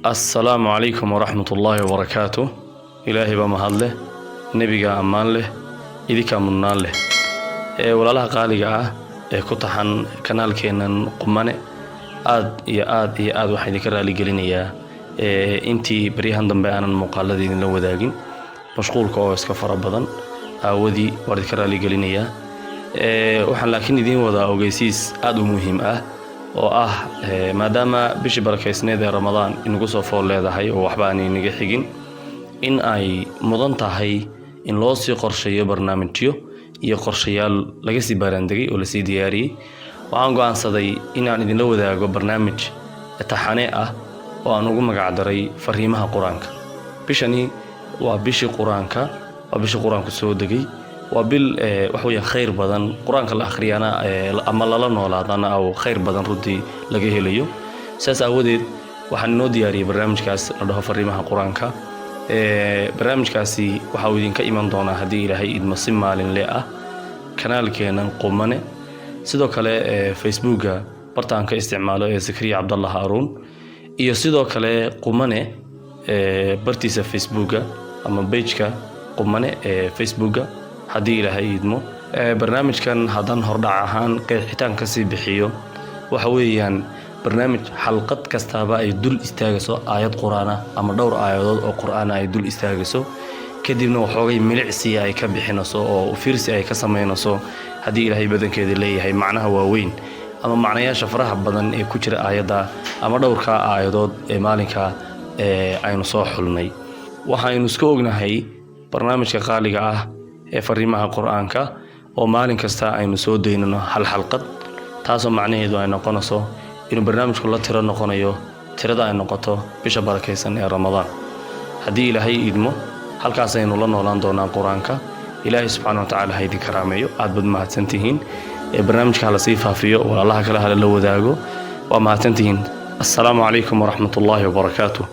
السلام عليكم ورحمة الله وبركاته. إلهي بمهد له نبيغا أمان له إذيكا منان له ولا لها قالقا كتحن كنال كينان قماني آد waxaan idinka raali gelinayaa intii bariyahan dambe aanan muuqaaladii la wadaagin mashquulka oo iska fara badan aawadii waan idinka raali gelinayaa waxaan laakiin idin wada ogeysiis aad u muhiim ah oo ah maadaama bishii barakeysneed ee Ramadaan inagu soo fool leedahay oo waxba aan inaga xigin in ay mudan tahay in loo sii qorsheeyo barnaamijyo iyo qorshayaal laga sii baaraandegay oo la sii diyaariyay waxaan go'aansaday in aan idin la wadaago barnaamij taxane ah oo aan ugu magac daray fariimaha quraanka bishani waa bishii quraanka soo degay waa bil wax weeye khayr badan quraanka la akhriyana ama la noolaadana oo khayr badan runtii laga helayo saas awadeed waxaan noo diyaariyay barnaamijkaas la dhaho fariimaha quraanka barnaamijkaasi waxa uu idinka iman doonaa hadii Ilaahay idmo si maalinle ah kanaalkeena qumane sidoo kale Facebooka bartaanka isticmaalo ee Zakariya Abdullah Harun iyo sidoo kale qumane bartiisa Facebooka ama page-ka qumane Facebooka hadii Ilaahay idmo barnaamijkan hadan hordhac ahaan qeexitaan ka sii bixiyo waxa weeyaan barnaamij xalqad kastaaba ay dul istaagayso aayad quraana ama dhowr aayadood oo quraan ay dul istaagayso kadibna waxoogay milicsi ay ka bixinayso oo fiirsi ay ka sameynayso hadii Ilaahay badankeeda leeyahay macnaha waaweyn ama macnayaasha faraha badan ee ku jira aayada ama dhowrka aayadood ee maalinka aynu soo xulnay waxaanu iska ognahay barnaamijka qaaliga ah ee fariimaha quraanka oo maalin kasta aynu soo deynano hal xalqad taasoo macnaheedu ay noqonayso inuu barnaamijku la tiro noqonayo tirada ay noqoto bisha barakeysan ee Ramadaan hadii Ilaahay idmo halkaas aynu la noolaan doonaa quraanka Ilaahay subhanahu wa ta'ala haydi karaameeyo aad bad mahadsantihiin barnaamijka la sii faafiyo walaalaha kale hala la wadaago waa mahadsantihiin assalaamu alaykum wa rahmatullahi wa barakatuh